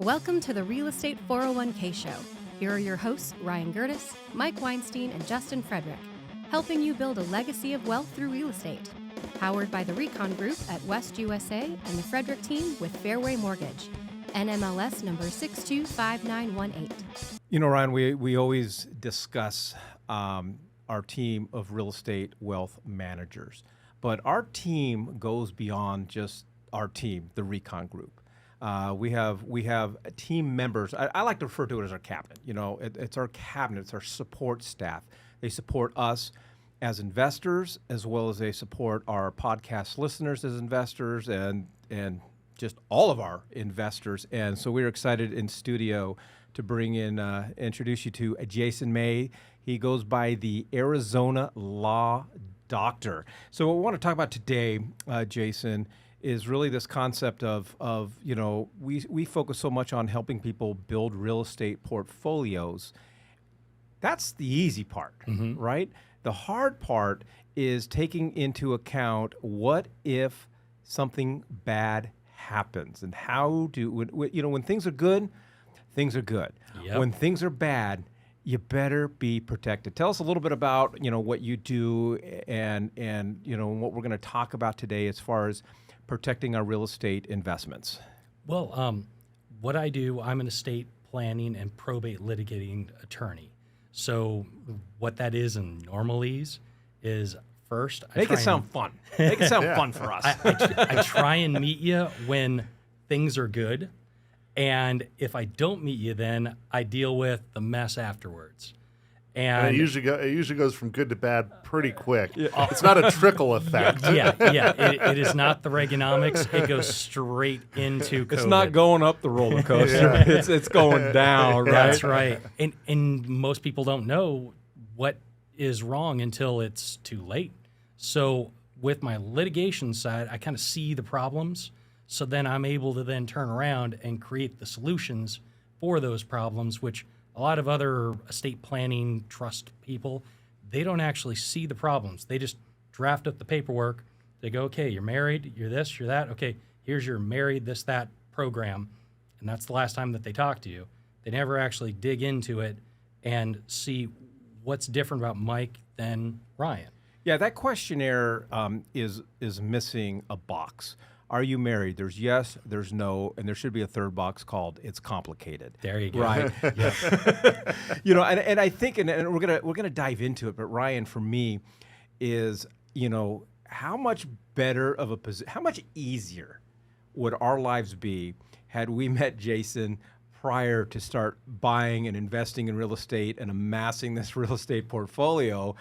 Welcome to the Real Estate 401k Show. Here are your hosts, Ryan Gerdes, Mike Weinstein, and Justin Frederick, helping you build a legacy of wealth through real estate. Powered by the Recon Group at West USA and the Frederick team with Fairway Mortgage. NMLS number 625918. You know, Ryan, we always discuss our team of real estate wealth managers, but our team goes beyond just our team, the Recon Group. We have team members. I like to refer to it as our cabinet. You know, it's our cabinet. It's our support staff. They support us as investors, as well as they support our podcast listeners as investors, and just all of our investors. And so we're excited in studio to bring in, introduce you to Jason May. He goes by the Arizona Law Doctor. So what we want to talk about today, Jason, is really this concept of you know, we focus so much on helping people build real estate portfolios. That's the easy part, right? The hard part is taking into account what if something bad happens, and how do, you know, when things are good, things are good. Yep. When things are bad, you better be protected. Tell us a little bit about, you know, what you do and you know, what we're going to talk about today as far as protecting our real estate investments. Well, what I do, I'm an estate planning and probate litigating attorney. So what that is in normalese is first, Make it sound fun for us. I try and meet you when things are good. And if I don't meet you, then I deal with the mess afterwards. And it usually goes from good to bad pretty quick. It's not a trickle effect. It is not the Reaganomics. It goes straight into COVID. It's not going up the roller coaster. It's going down, right? That's right. And most people don't know what is wrong until it's too late. So with my litigation side, I kind of see the problems. So then I'm able to then turn around and create the solutions for those problems, which a lot of other estate planning trust people, they don't actually see the problems. They just draft up the paperwork. They go, okay, you're married, you're this, you're that. Okay, here's your married this, that program. And that's the last time that they talk to you. They never actually dig into it and see what's different about Mike than Ryan. Yeah, that questionnaire is missing a box. Are you married? There's yes, there's no, and there should be a third box called "It's complicated." There you go. Right. Yeah. You know, and I think, and we're gonna dive into it. But Ryan, for me, is, you know, how much better of a position, how much easier would our lives be had we met Jason prior to start buying and investing in real estate and amassing this real estate portfolio,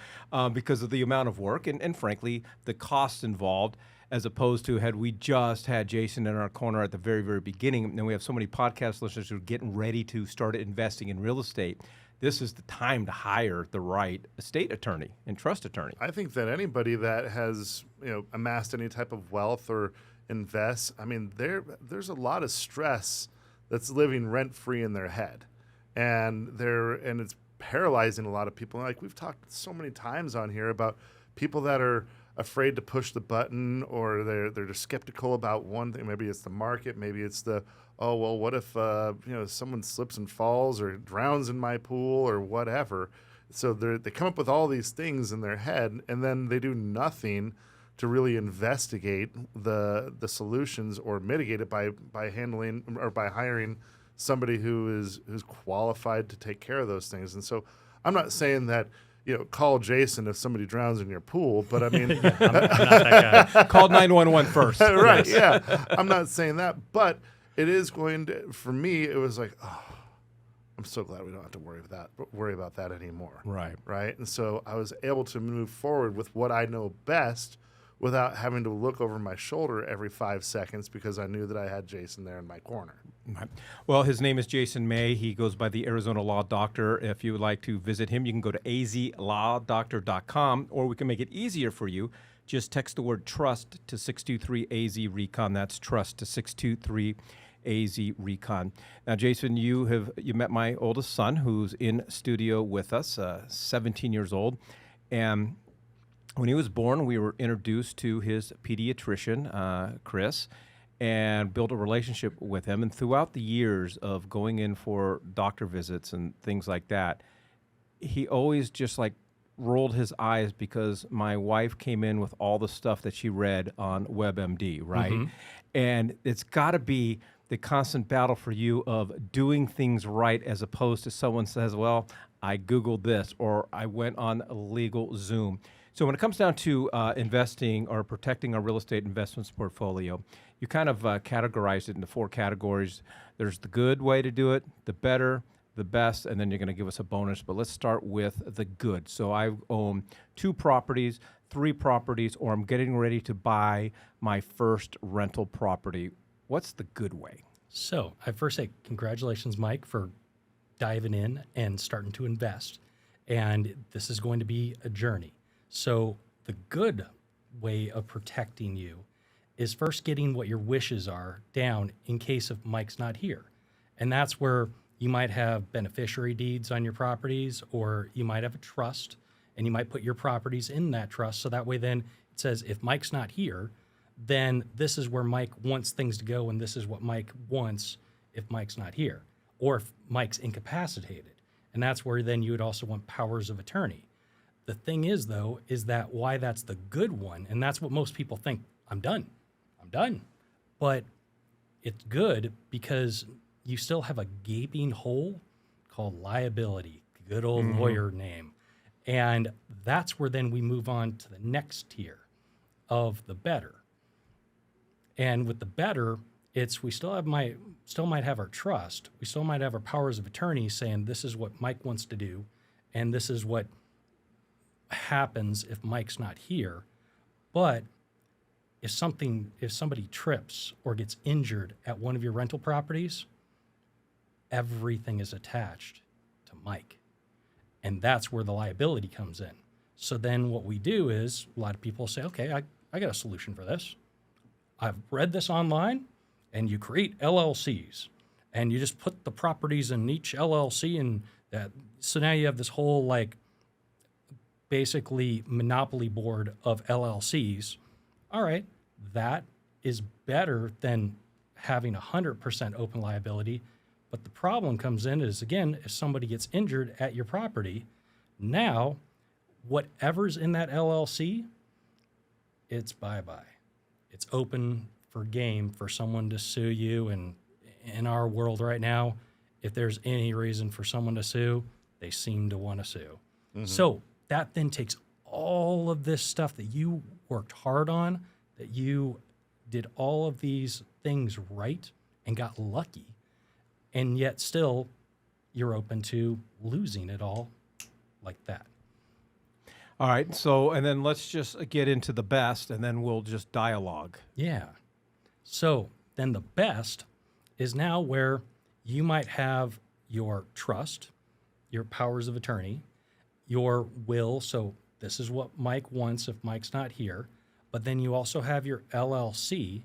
because of the amount of work and frankly the costs involved, as opposed to had we just had Jason in our corner at the very, very beginning. And we have so many podcast listeners who are getting ready to start investing in real estate. This is the time to hire the right estate attorney and trust attorney. I think that anybody that has, you know, amassed any type of wealth or invests, I mean, there's a lot of stress that's living rent-free in their head. And it's paralyzing a lot of people. Like we've talked so many times on here about people that are afraid to push the button, or they're just skeptical about one thing. Maybe it's the market. Maybe it's what if you know, someone slips and falls or drowns in my pool or whatever. So they come up with all these things in their head, and then they do nothing to really investigate the solutions or mitigate it by handling or by hiring somebody who's qualified to take care of those things. And so I'm not saying that, you know, call Jason if somebody drowns in your pool, but I mean, I'm not that guy. Call 911 first. Right? Yeah, I'm not saying that, but it is going to. For me, it was like, oh, I'm so glad we don't have to worry about that anymore. Right. And so I was able to move forward with what I know best, without having to look over my shoulder every 5 seconds, because I knew that I had Jason there in my corner. Well, his name is Jason May. He goes by the Arizona Law Doctor. If you would like to visit him, you can go to azlawdoctor.com, or we can make it easier for you. Just text the word trust to 623-AZ-RECON. That's trust to 623-AZ-RECON. Now, Jason, you met my oldest son, who's in studio with us, 17 years old. And when he was born, we were introduced to his pediatrician, Chris, and built a relationship with him. And throughout the years of going in for doctor visits and things like that, he always just like rolled his eyes because my wife came in with all the stuff that she read on WebMD, right? And it's got to be the constant battle for you of doing things right as opposed to someone says, well, I Googled this or I went on a legal Zoom. So when it comes down to investing or protecting our real estate investments portfolio, you kind of categorized it into 4 categories. There's the good way to do it, the better, the best, and then you're going to give us a bonus. But let's start with the good. So I own 2 properties, 3 properties, or I'm getting ready to buy my first rental property. What's the good way? So I first say congratulations, Mike, for diving in and starting to invest. And this is going to be a journey. So the good way of protecting you is first getting what your wishes are down in case of Mike's not here. And that's where you might have beneficiary deeds on your properties, or you might have a trust, and you might put your properties in that trust. So that way then it says, if Mike's not here, then this is where Mike wants things to go, and this is what Mike wants if Mike's not here, or if Mike's incapacitated. And that's where then you would also want powers of attorney. The thing is, though, is that why that's the good one, and that's what most people think, I'm done. But it's good because you still have a gaping hole called liability, good old lawyer name. And that's where then we move on to the next tier of the better. And with the better, it's we still might have our trust. We still might have our powers of attorney saying this is what Mike wants to do, and this is what happens if Mike's not here. But if somebody trips or gets injured at one of your rental properties, everything is attached to Mike. And that's where the liability comes in. So then what we do is a lot of people say, okay, I got a solution for this. I've read this online, and you create LLCs, and you just put the properties in each LLC, and that. So now you have this whole like basically monopoly board of LLCs. All right, that is better than having 100% open liability. But the problem comes in is, again, if somebody gets injured at your property, now whatever's in that LLC, it's bye-bye. It's open for game for someone to sue you. And in our world right now, if there's any reason for someone to sue, they seem to want to sue. So that then takes all of this stuff that you worked hard on, that you did all of these things right and got lucky, and yet still you're open to losing it all like that. All right. So, and then let's just get into the best, and then we'll just dialogue. Yeah. So then the best is now where you might have your trust, your powers of attorney, your will. So this is what Mike wants if Mike's not here. But then you also have your LLC,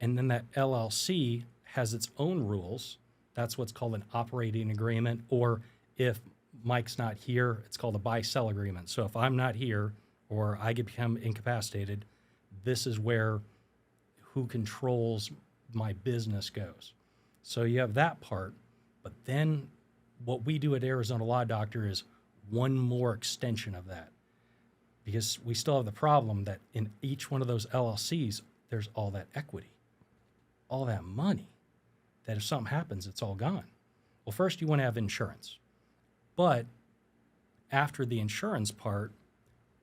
and then that LLC has its own rules. That's what's called an operating agreement, or if Mike's not here, it's called a buy-sell agreement. So if I'm not here or I become incapacitated, this is where who controls my business goes. So you have that part, but then what we do at Arizona Law Doctor is one more extension of that, because we still have the problem that in each one of those LLCs, there's all that equity, all that money, that if something happens, it's all gone. Well, first you want to have insurance. But after the insurance part,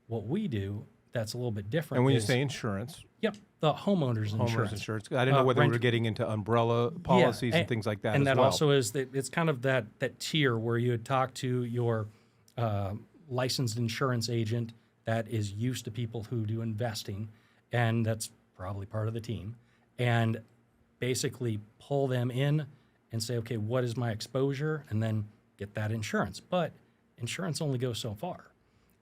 what we do that's a little bit different. And when you say insurance, yep, the homeowner's insurance. I didn't know whether we were getting into umbrella policies and things like that. And as that well. also is it's kind of that tier where you would talk to your licensed insurance agent that is used to people who do investing, and that's probably part of the team, and basically pull them in and say, okay, what is my exposure? And then get that insurance. But insurance only goes so far.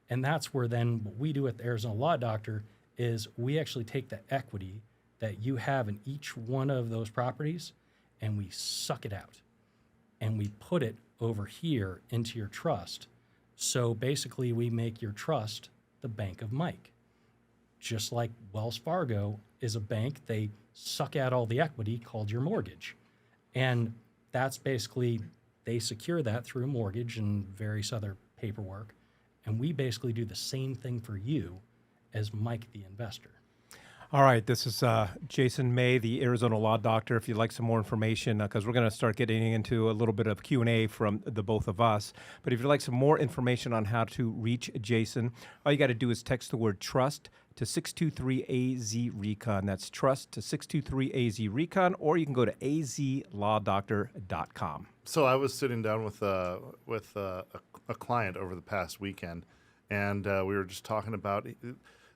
And that's where then what we do at the Arizona Law Doctor is we actually take the equity that you have in each one of those properties and we suck it out. And we put it over here into your trust. So basically we make your trust the Bank of Mike. Just like Wells Fargo is a bank. They suck out all the equity called your mortgage. And that's basically, they secure that through a mortgage and various other paperwork. And we basically do the same thing for you as Mike, the investor. All right, this is Jason May, the Arizona Law Doctor. If you'd like some more information, because we're going to start getting into a little bit of Q&A from the both of us. But if you'd like some more information on how to reach Jason, all you got to do is text the word TRUST to 623-AZ-RECON. That's TRUST to 623-AZ-RECON, or you can go to azlawdoctor.com. So I was sitting down with a client over the past weekend, and we were just talking about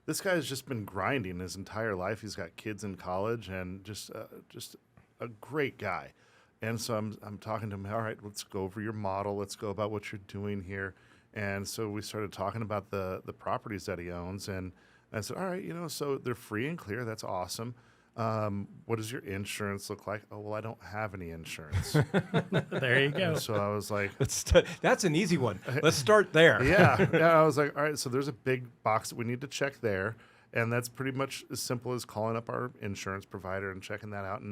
this guy has just been grinding his entire life. He's got kids in college, and just a great guy. And so I'm talking to him. All right, let's go over your model. Let's go about what you're doing here. And so we started talking about the properties that he owns, and I said, all right, so they're free and clear. That's awesome. What does your insurance look like? Oh, well, I don't have any insurance. There you go. And so I was like, That's an easy one. Let's start there. yeah. I was like, all right, so there's a big box that we need to check there. And that's pretty much as simple as calling up our insurance provider and checking that out.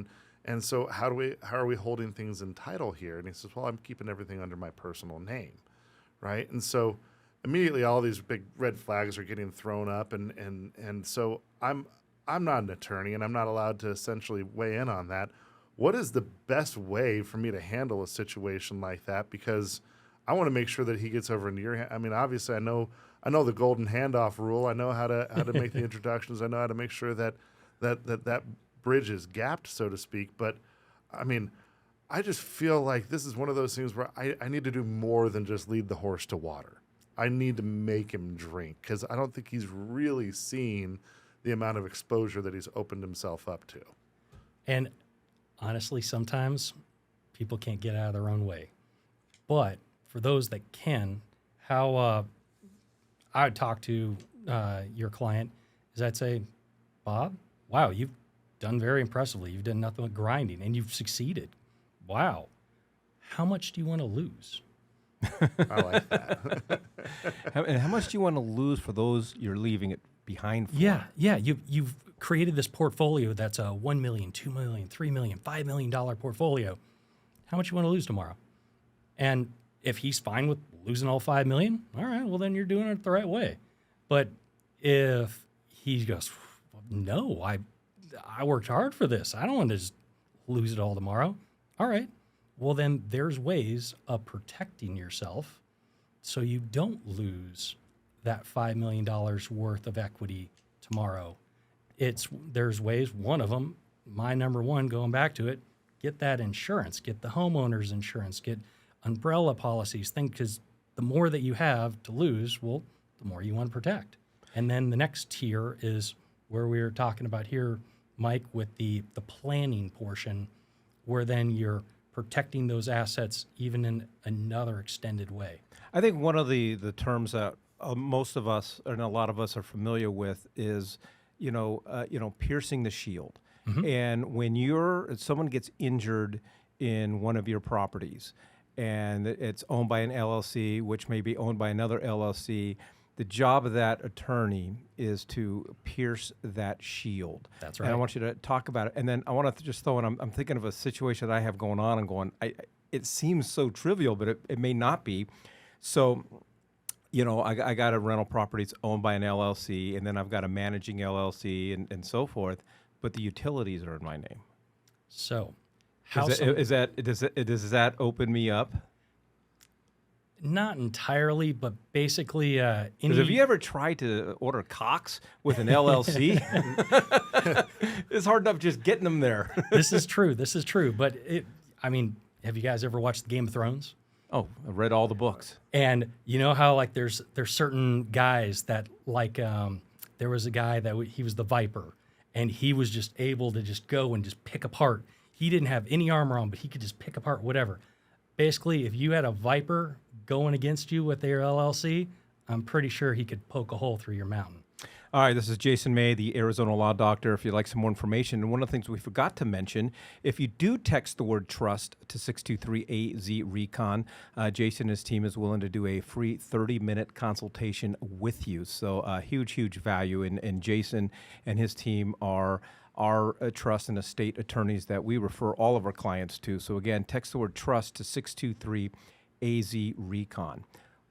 And so how are we holding things in title here? And he says, well, I'm keeping everything under my personal name. Right. And so immediately all these big red flags are getting thrown up. And so I'm not an attorney, and I'm not allowed to essentially weigh in on that. What is the best way for me to handle a situation like that? Because I want to make sure that he gets over into your hand. I mean, obviously, I know the golden handoff rule. I know how to make the introductions. I know how to make sure that bridge is gapped, so to speak. But I mean, I just feel like this is one of those things where I need to do more than just lead the horse to water. I need to make him drink, because I don't think he's really seen the amount of exposure that he's opened himself up to. And honestly, sometimes people can't get out of their own way. But for those that can, how I would talk to your client is I'd say, Bob, wow, you've done very impressively. You've done nothing but grinding, and you've succeeded. Wow. How much do you want to lose? I like that. And how much do you want to lose for those you're leaving it behind for? Yeah. You've created this portfolio that's a $1 million, $2 million, $3 million, $5 million portfolio. How much you want to lose tomorrow? And if he's fine with losing all $5 million, all right, well, then you're doing it the right way. But if he goes, no, I worked hard for this. I don't want to just lose it all tomorrow. All right. Well, then there's ways of protecting yourself so you don't lose that $5 million worth of equity tomorrow. There's ways. One of them, my number one, going back to it, get that insurance, get the homeowner's insurance, get umbrella policies, because the more that you have to lose, well, the more you want to protect. And then the next tier is where we were talking about here, Mike, with the planning portion, where then you're protecting those assets even in another extended way. I think one of the terms that most of us and a lot of us are familiar with is, piercing the shield. Mm-hmm. And when someone gets injured in one of your properties and it's owned by an LLC, which may be owned by another LLC, the job of that attorney is to pierce that shield. That's right. And I want you to talk about it. And then I want to just throw in, I'm thinking of a situation that I have going on and going, it seems so trivial, but it may not be. So, I got a rental property that's owned by an LLC, and then I've got a managing LLC and so forth, but the utilities are in my name. So, does that open me up? Not entirely, but basically, Have you ever tried to order cocks with an LLC? It's hard enough just getting them there. This is true. But have you guys ever watched the Game of Thrones? Oh, I've read all the books. And you know how there's certain guys that there was a guy that he was the Viper, and he was just able to just go and just pick apart. He didn't have any armor on, but he could just pick apart whatever. Basically, if you had a Viper going against you with their LLC, I'm pretty sure he could poke a hole through your mountain. All right, this is Jason May, the Arizona Law Doctor. If you'd like some more information, and one of the things we forgot to mention, if you do text the word TRUST to 623-AZ-RECON, Jason and his team is willing to do a free 30-minute consultation with you. So huge value, and Jason and his team are our trust and estate attorneys that we refer all of our clients to. So again, text the word trust to 623-AZ-RECON.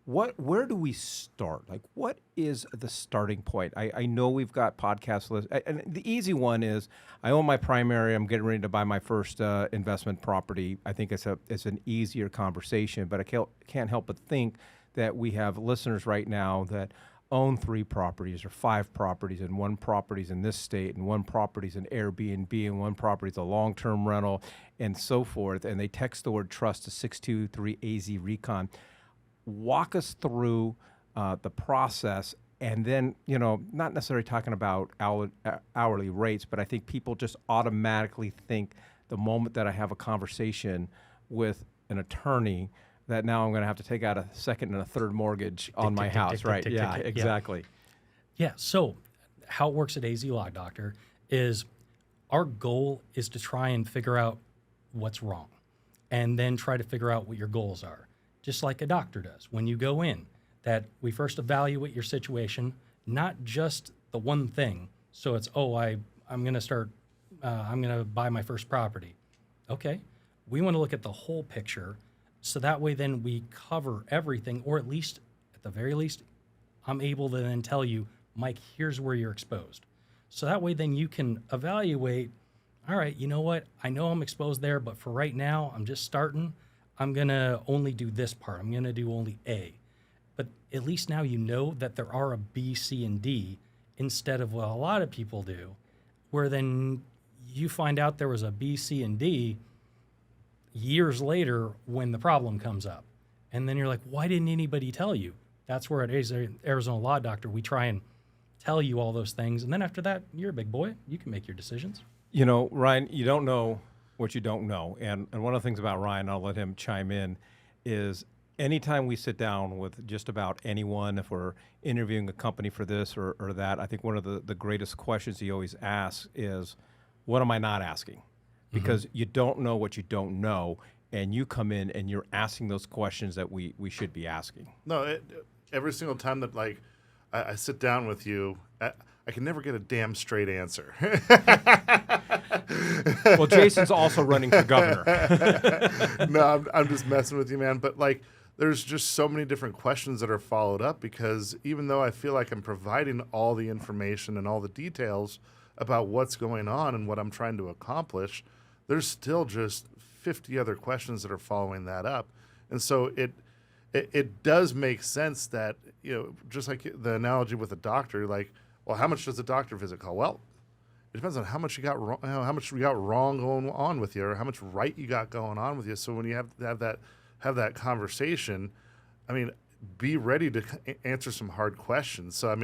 Where do we start? Like, what is the starting point? I know we've got podcast lists, and the easy one is I own my primary. I'm getting ready to buy my first investment property. I think it's an easier conversation, but I can't help but think that we have listeners right now that own 3 properties or 5 properties, and 1 property's in this state, and 1 property's an Airbnb, and 1 property's a long-term rental, and so forth. And they text the word trust to 623-AZ-RECON. Walk us through the process, and then, not necessarily talking about hourly rates, but I think people just automatically think the moment that I have a conversation with an attorney that now I'm going to have to take out a second and a third mortgage on my house, right? Yeah, exactly. Yeah, so how it works at AZ Law Doctor is our goal is to try and figure out what's wrong and then try to figure out what your goals are. Just like a doctor does when you go in, that we first evaluate your situation, not just the one thing. So it's, I'm going to buy my first property. Okay, we want to look at the whole picture, so that way then we cover everything, or at least, at the very least, I'm able to then tell you, Mike, here's where you're exposed. So that way then you can evaluate, all right, you know what, I know I'm exposed there, but for right now, I'm just starting. I'm going to only do this part. I'm going to do only A. But at least now you know that there are a B, C, and D instead of what a lot of people do, where then you find out there was a B, C, and D years later when the problem comes up. And then you're like, why didn't anybody tell you? That's where at Arizona Law Doctor, we try and tell you all those things. And then after that, you're a big boy. You can make your decisions. Ryan, you don't know what you don't know. And one of the things about Ryan, I'll let him chime in, is anytime we sit down with just about anyone, if we're interviewing a company for this or that, I think one of the greatest questions he always asks is, what am I not asking? Because you don't know what you don't know, and you come in and you're asking those questions that we should be asking. No, every single time that I sit down with you, I can never get a damn straight answer. Well, Jason's also running for governor. No, I'm just messing with you, man. But there's just so many different questions that are followed up, because even though I feel like I'm providing all the information and all the details about what's going on and what I'm trying to accomplish, there's still just 50 other questions that are following that up. And so it does make sense that, just like the analogy with a doctor, well, how much does a doctor visit call? Well, it depends on how much you got wrong, how much we got wrong going on with you, or how much right you got going on with you. So when you have that conversation, be ready to answer some hard questions. So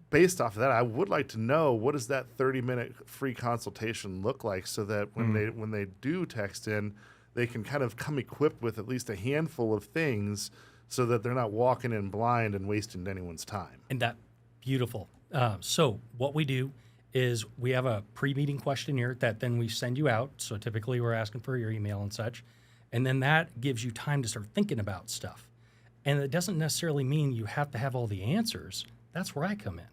based off of that, I would like to know, what does that 30-minute free consultation look like, so that when they do text in, they can kind of come equipped with at least a handful of things, so that they're not walking in blind and wasting anyone's time. And that, beautiful. So what we do is we have a pre-meeting questionnaire that then we send you out. So typically we're asking for your email and such. And then that gives you time to start thinking about stuff. And it doesn't necessarily mean you have to have all the answers. That's where I come in.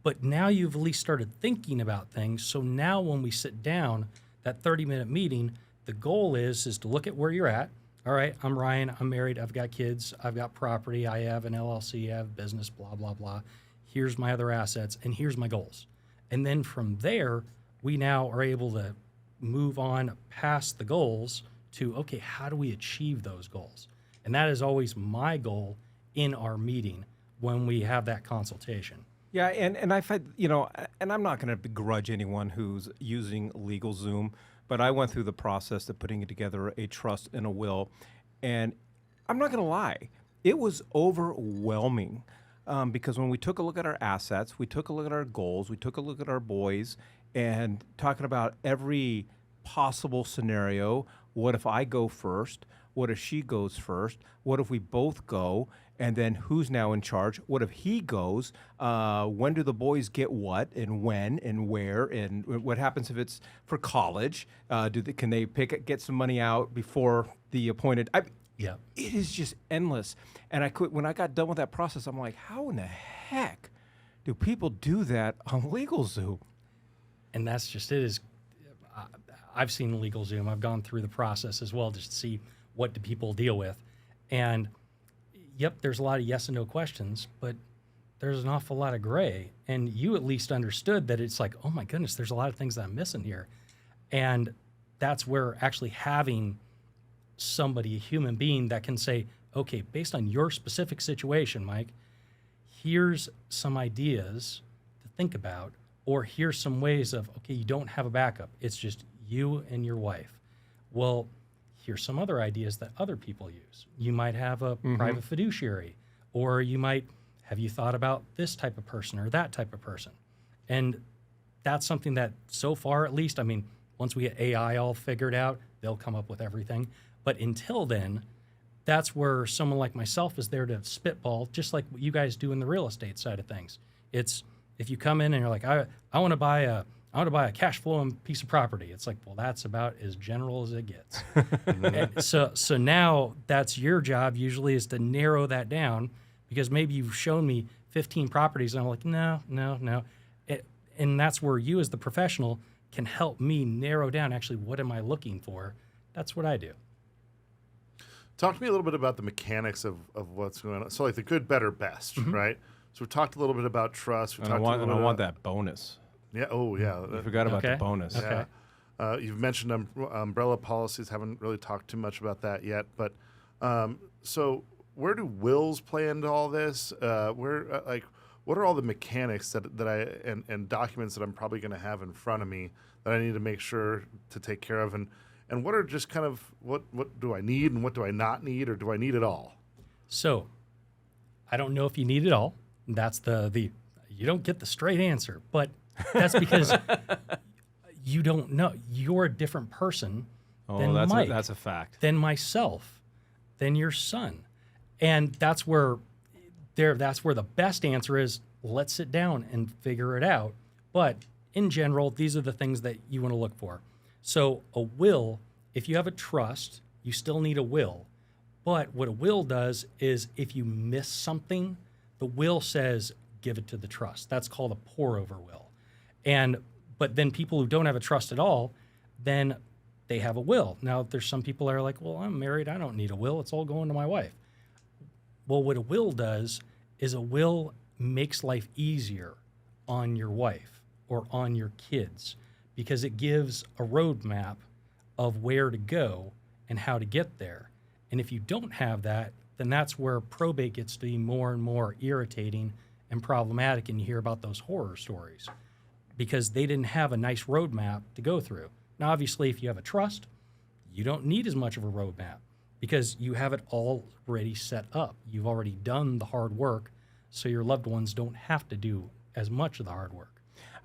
But now you've at least started thinking about things. So now when we sit down, that 30-minute meeting, the goal is to look at where you're at. All right, I'm Ryan, I'm married, I've got kids, I've got property, I have an LLC, I have business, blah, blah, blah. Here's my other assets, and here's my goals. And then from there, we now are able to move on past the goals to, okay, how do we achieve those goals? And that is always my goal in our meeting when we have that consultation. Yeah, and I've had, and I'm not going to begrudge anyone who's using LegalZoom, but I went through the process of putting together a trust and a will, and I'm not going to lie, it was overwhelming, because when we took a look at our assets, we took a look at our goals, we took a look at our boys, and talking about every possible scenario. What if I go first? What if she goes first? What if we both go? And then who's now in charge? What if he goes? When do the boys get what, and when, and where, and what happens if it's for college? Can they get some money out before the appointed? Yeah, it is just endless. And when I got done with that process, I'm like, how in the heck do people do that on LegalZoom? And that's just it. I've seen LegalZoom. I've gone through the process as well just to see what do people deal with. And yep, there's a lot of yes and no questions, but there's an awful lot of gray. And you at least understood that it's like, oh my goodness, there's a lot of things that I'm missing here. And that's where actually having somebody, a human being that can say, okay, based on your specific situation, Mike, here's some ideas to think about, or here's some ways of, okay, you don't have a backup. It's just you and your wife. Well, here's some other ideas that other people use. You might have a private fiduciary, or have you thought about this type of person or that type of person? And that's something that so far, at least, I mean, once we get AI all figured out, they'll come up with everything. But until then, that's where someone like myself is there to spitball, just like what you guys do in the real estate side of things. It's if you come in and you're like, I want to buy a cash flowing piece of property. It's like, well, that's about as general as it gets. And so now that's your job usually is to narrow that down, because maybe you've shown me 15 properties and I'm like, no. And that's where you as the professional can help me narrow down actually what am I looking for. That's what I do. Talk to me a little bit about the mechanics of what's going on. So like the good, better, best, right? So we talked a little bit about trust. I want that bonus. Yeah. Oh, yeah. I forgot about the bonus. Okay. Yeah. You've mentioned umbrella policies. Haven't really talked too much about that yet. But so where do wills play into all this? What are all the mechanics that I and documents that I'm probably going to have in front of me that I need to make sure to take care of? And what are just kind of what do I need and what do I not need, or do I need it all? So I don't know if you need it all. That's the you don't get the straight answer, but that's because you don't know. You're a different person than Mike. That's a fact. Than myself, than your son. And that's where the best answer is, let's sit down and figure it out. But in general, these are the things that you want to look for. So a will, if you have a trust, you still need a will. But what a will does is if you miss something, the will says give it to the trust. That's called a pour-over will. But then people who don't have a trust at all, then they have a will. Now, there's some people that are like, well, I'm married, I don't need a will. It's all going to my wife. Well, what a will does is a will makes life easier on your wife or on your kids, because it gives a roadmap of where to go and how to get there. And if you don't have that, then that's where probate gets to be more and more irritating and problematic, and you hear about those horror stories because they didn't have a nice roadmap to go through. Now, obviously, if you have a trust, you don't need as much of a roadmap because you have it already set up. You've already done the hard work, so your loved ones don't have to do as much of the hard work.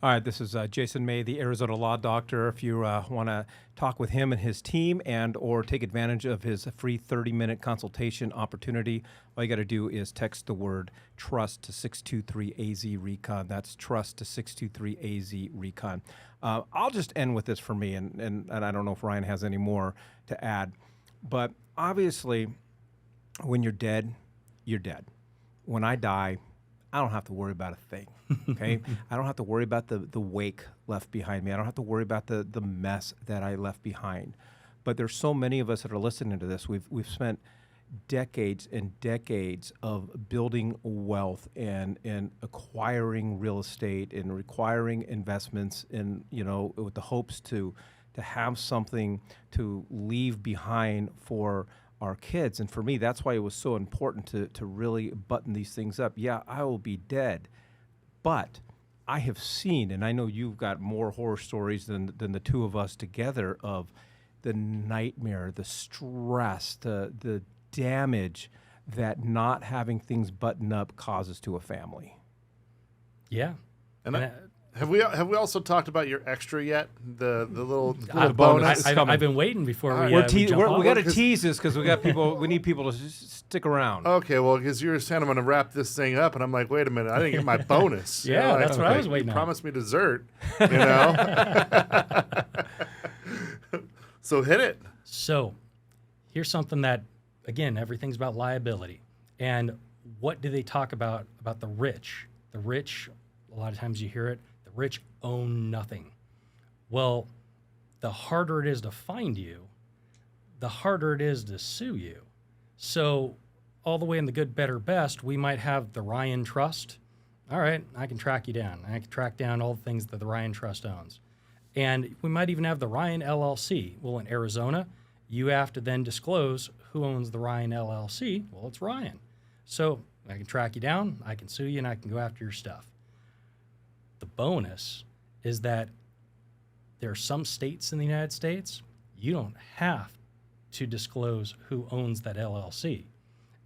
All right, this is Jason May, the Arizona Law Doctor. If you want to talk with him and his team and or take advantage of his free 30-minute consultation opportunity, all you got to do is text the word TRUST to 623-AZ-RECON. That's TRUST to 623-AZ-RECON. I'll just end with this for me, and I don't know if Ryan has any more to add, but obviously when you're dead, you're dead. When I die, I don't have to worry about a thing, okay? I don't have to worry about the wake left behind me. I don't have to worry about the mess that I left behind. But there's so many of us that are listening to this. We've spent decades and decades of building wealth and acquiring real estate and requiring investments in, with the hopes to have something to leave behind for our kids. And for me, that's why it was so important to really button these things up. Yeah, I will be dead, but I have seen, and I know you've got more horror stories than the two of us together, of the nightmare, the stress, the damage that not having things buttoned up causes to a family. Yeah. And have we also talked about your extra yet? The little bonus. I've been waiting before we got to tease this because we got people. We need people to stick around. Okay, well, because you were saying I'm going to wrap this thing up, and I'm like, wait a minute, I didn't get my bonus. Yeah, that's what I was waiting on. You promised me dessert, So hit it. So here's something that, again, everything's about liability. And what do they talk about the rich? The rich, a lot of times you hear it, the rich own nothing. Well, the harder it is to find you, the harder it is to sue you. So all the way in the good, better, best, we might have the Ryan Trust. All right, I can track you down. I can track down all the things that the Ryan Trust owns. And we might even have the Ryan LLC. Well, in Arizona, you have to then disclose who owns the Ryan LLC. Well, it's Ryan. So I can track you down, I can sue you, and I can go after your stuff. The bonus is that there are some states in the United States, you don't have to disclose who owns that LLC.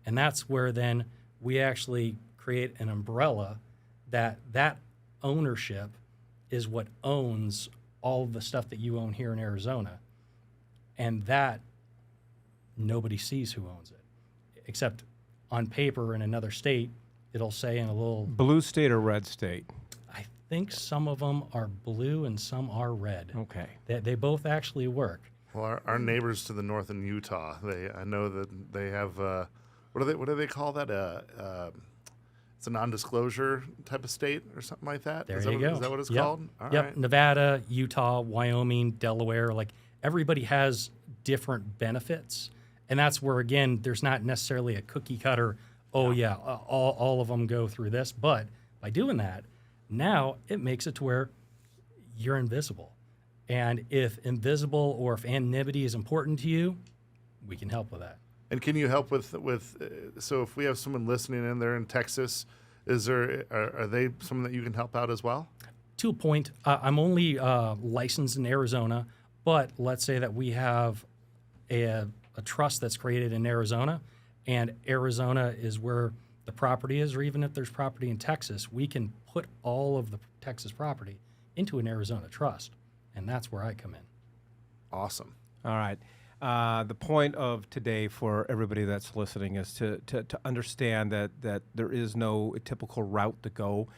And that's where then we actually create an umbrella that ownership is what owns all of the stuff that you own here in Arizona. And that nobody sees who owns it, except on paper in another state, it'll say in a little... Blue state or red state? I think some of them are blue and some are red. Okay. They both actually work. Well, our neighbors to the north in Utah, I know that they have what do they call that? It's a non-disclosure type of state or something like that. There Is you go. Is that what it's Yep. called? All Yep. right. Nevada, Utah, Wyoming, Delaware, like everybody has different benefits. And that's where, again, there's not necessarily a cookie cutter, all of them go through this. But by doing that, now it makes it to where you're invisible. And if invisible or if anonymity is important to you, we can help with that. And can you help with so if we have someone listening in there in Texas, are they someone that you can help out as well? To a point, I'm only licensed in Arizona, but let's say that we have a trust that's created in Arizona, and Arizona is where the property is, or even if there's property in Texas, we can put all of the Texas property into an Arizona trust, and that's where I come in. Awesome. All right. The point of today for everybody that's listening is to understand that there is no typical route to go,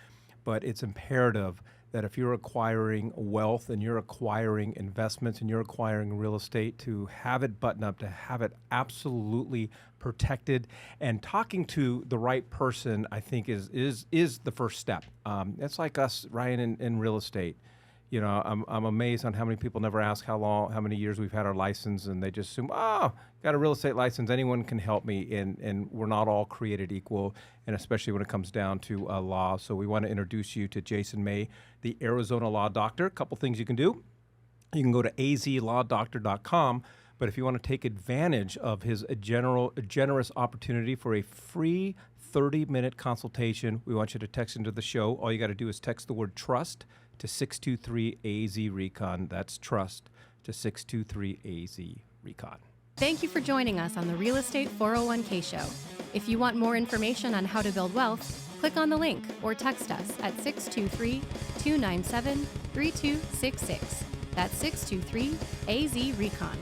but it's imperative that if you're acquiring wealth and you're acquiring investments and you're acquiring real estate, to have it buttoned up, to have it absolutely protected. And talking to the right person, I think, is the first step. It's like us, Ryan, in real estate. You know, I'm amazed on how many people never ask how many years we've had our license, and they just assume, got a real estate license, anyone can help me, and we're not all created equal, and especially when it comes down to law. So we want to introduce you to Jason May, the Arizona Law Doctor. A couple things you can do. You can go to azlawdoctor.com, but if you want to take advantage of his generous opportunity for a free 30-minute consultation, we want you to text into the show. All you got to do is text the word TRUST to 623-AZ-RECON. That's TRUST to 623-AZ-RECON. Thank you for joining us on the Real Estate 401k Show. If you want more information on how to build wealth, click on the link or text us at 623-297-3266. That's 623-AZ-RECON.